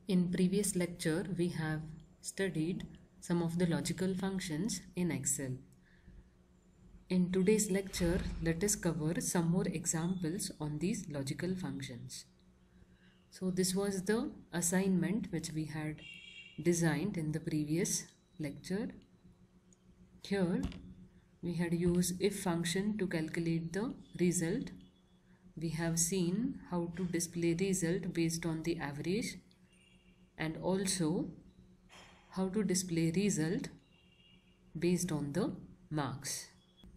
In previous lecture, we have studied some of the logical functions in Excel. In today's lecture, let us cover some more examples on these logical functions. So this was the assignment which we had designed in the previous lecture. Here, we had used if function to calculate the result. We have seen how to display result based on the average, and also how to display result based on the marks.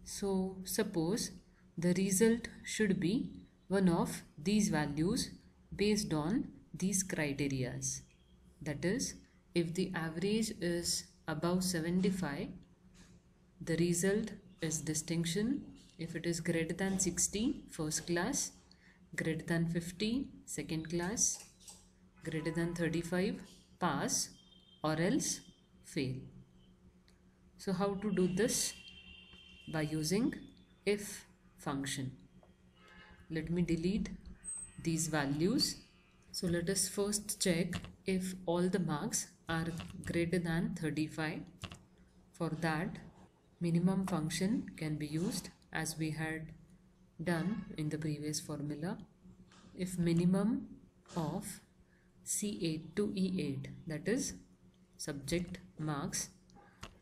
So suppose the result should be one of these values based on these criterias. That is, if the average is above 75, the result is distinction. If it is greater than 60, first class, greater than 50, second class, greater than 35, pass, or else fail. So how to do this? By using if function. Let me delete these values. So let us first check if all the marks are greater than 35. For that, minimum function can be used as we had done in the previous formula. If minimum of C8 to E8, that is subject marks,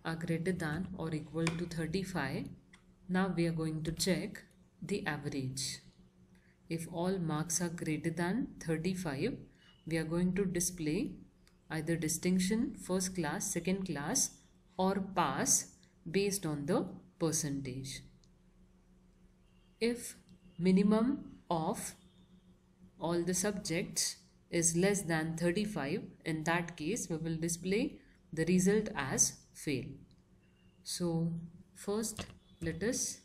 are greater than or equal to 35, now we are going to check the average. If all marks are greater than 35, we are going to display either distinction, first class, second class, or pass based on the percentage. If minimum of all the subjects is less than 35, in that case we will display the result as fail. So first let us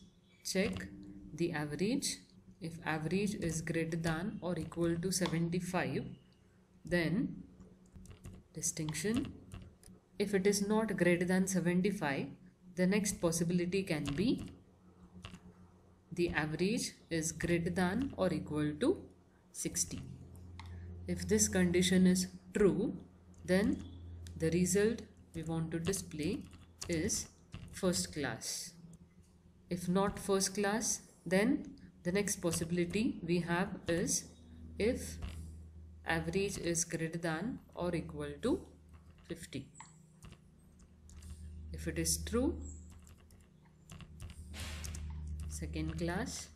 check the average. If average is greater than or equal to 75, then distinction. If it is not greater than 75, the next possibility can be the average is greater than or equal to 60. If this condition is true, then the result we want to display is first class. If not first class, then the next possibility we have is if average is greater than or equal to 50. If it is true, second class,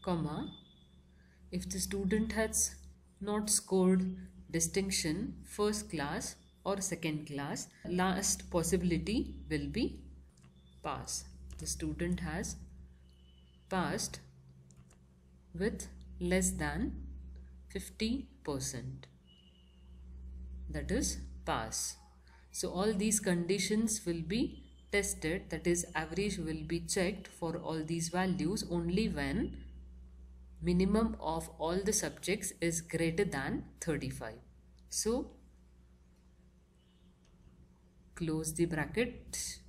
comma, if the student has not scored distinction, first class or second class, last possibility will be pass. The student has passed with less than 50%. That is pass. So all these conditions will be tested, that is average will be checked for all these values only when minimum of all the subjects is greater than 35. So close the bracket.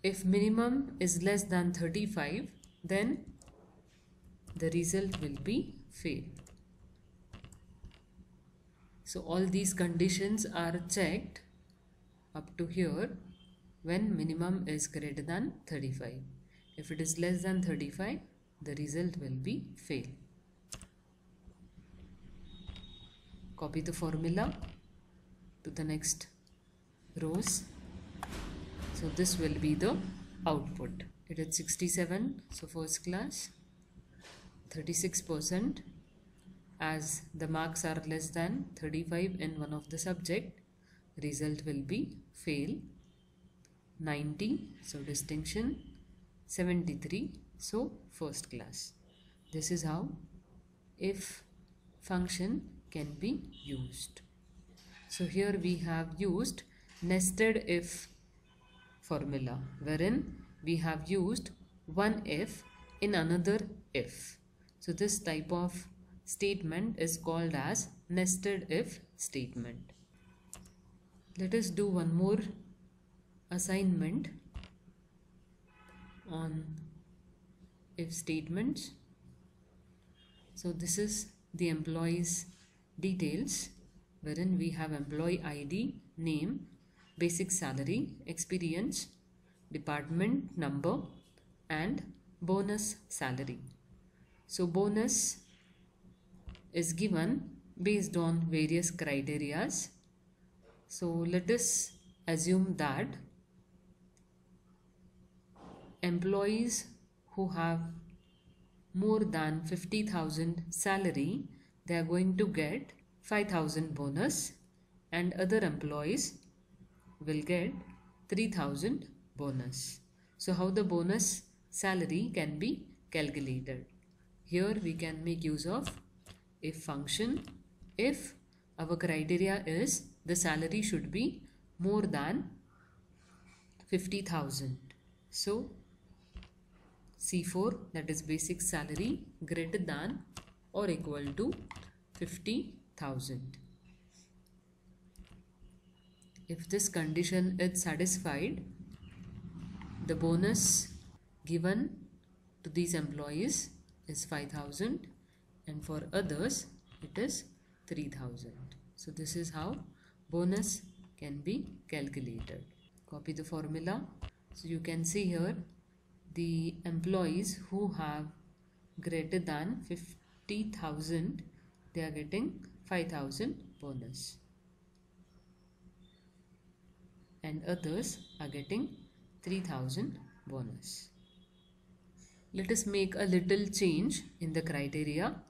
If minimum is less than 35, then the result will be fail. So all these conditions are checked up to here when minimum is greater than 35. If it is less than 35, the result will be fail. Copy the formula to the next rows. So this will be the output. It is 67, so first class, 36%, as the marks are less than 35 in one of the subject, result will be fail. 90, so distinction. 73, so first class. This is how if function can be used. So here we have used nested if formula, wherein we have used one if in another if. So this type of statement is called as nested if statement. Let us do one more assignment on if statements. So this is the employees details, wherein we have employee ID, name, basic salary, experience, department number, and bonus salary. So bonus is given based on various criterias. So let us assume that employees who have more than 50,000 salary, they are going to get 5,000 bonus, and other employees will get 3,000 bonus. So how the bonus salary can be calculated? Here we can make use of if function. If our criteria is the salary should be more than 50,000. So C4, that is basic salary, greater than or equal to 50,000. If this condition is satisfied, the bonus given to these employees is 5,000, and for others it is 3,000. So this is how bonus can be calculated. Copy the formula. So you can see here the employees who have greater than 50,000, they are getting 5,000 bonus, and others are getting 3,000 bonus. Let us make a little change in the criteria.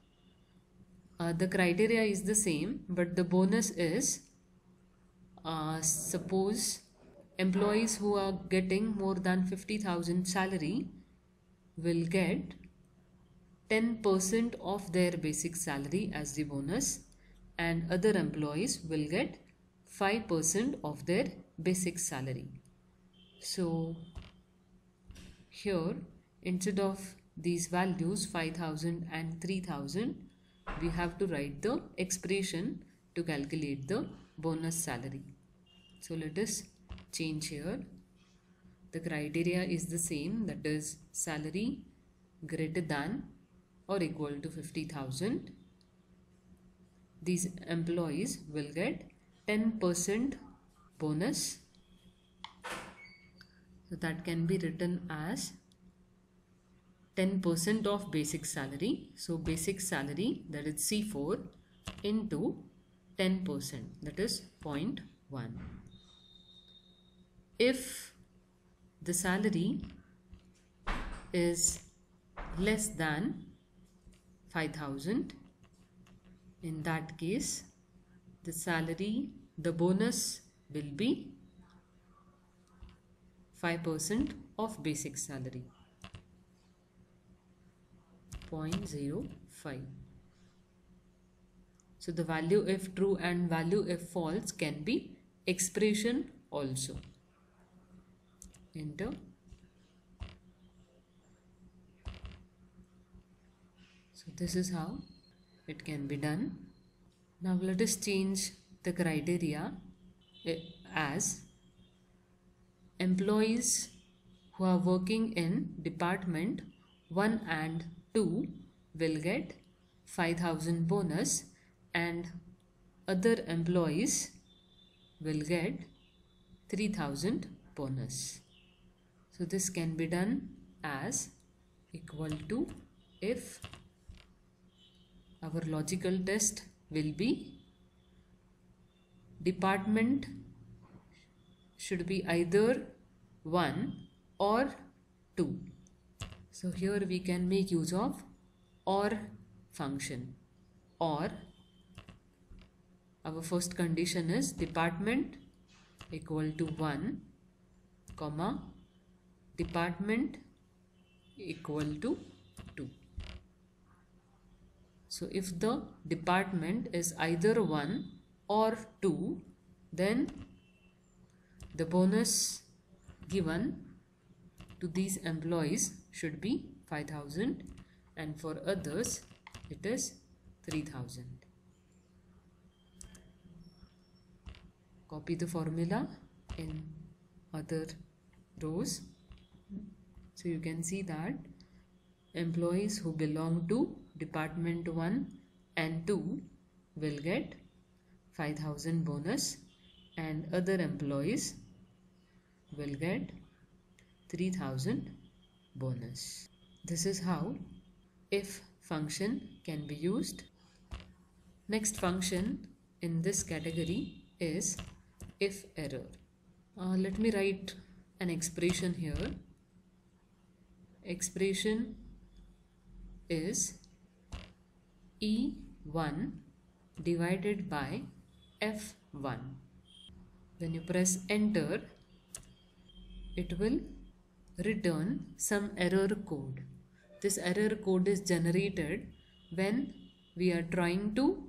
The criteria is the same, but the bonus is suppose employees who are getting more than 50,000 salary will get 10% of their basic salary as the bonus, and other employees will get 5% of their basic salary. So here, instead of these values 5,000 and 3,000, we have to write the expression to calculate the bonus salary. So let us change here. The criteria is the same, that is salary greater than or equal to 50,000. These employees will get 10% bonus. So that can be written as 10% of basic salary. So basic salary, that is C4, into 10%, that is 0.1. If the salary is less than 5,000, in that case the bonus will be 5% of basic salary, 0.05. So the value if true and value if false can be expression also. Enter. So this is how it can be done. Now let us change the criteria as employees who are working in department 1 and 2 will get 5,000 bonus, and other employees will get 3,000 bonus. So this can be done as equal to if our logical test will be department should be either 1 or 2. So here we can make use of OR function. Or our first condition is department equal to 1, comma, department equal to 2. So if the department is either 1 or 2, then the bonus given to these employees should be 5,000, and for others it is 3,000. Copy the formula in other rows. So you can see that employees who belong to department 1 and 2 will get 5,000 bonus, and other employees will get 3,000 bonus. This is how if function can be used. Next function in this category is if error. Let me write an expression here. Expression is E1 divided by F1. When you press enter, it will return some error code. This error code is generated when we are trying to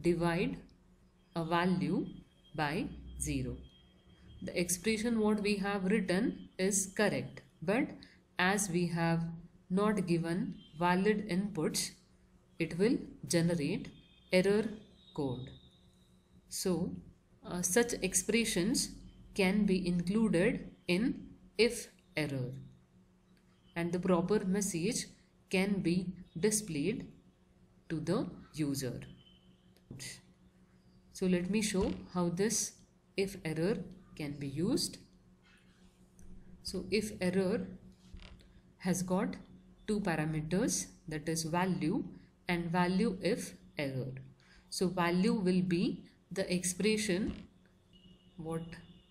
divide a value by 0. The expression what we have written is correct, but as we have not given valid inputs, it will generate error code. So, such expressions can be included in if error, and the proper message can be displayed to the user. So let me show how this if error can be used. So if error has got two parameters, that is value and value if error. So value will be the expression what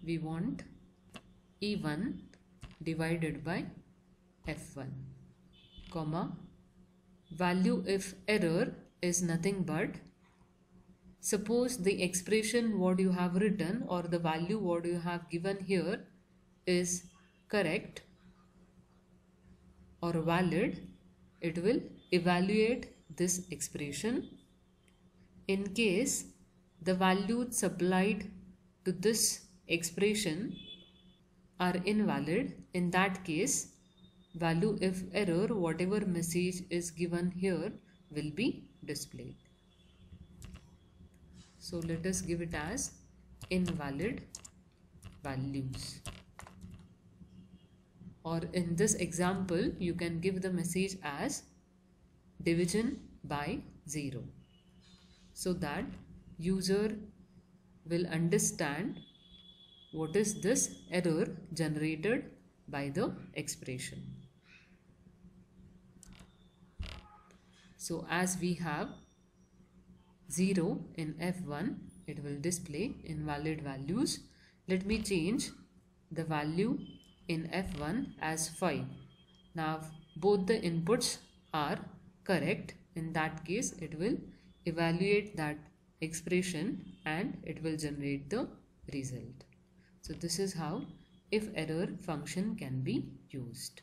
we want, E1 divided by F1, comma, value if error is nothing but, suppose the expression what you have written or the value what you have given here is correct or valid, it will evaluate this expression. In case the values supplied to this expression are invalid, in that case value if error, whatever message is given here, will be displayed. So let us give it as invalid values. Or in this example, you can give the message as division by 0, so that user will understand what is this error generated by the expression. So as we have 0 in F1, it will display invalid values. Let me change the value in F1 as 5. Now both the inputs are correct. In that case, it will evaluate that expression and it will generate the result. So this is how if error function can be used.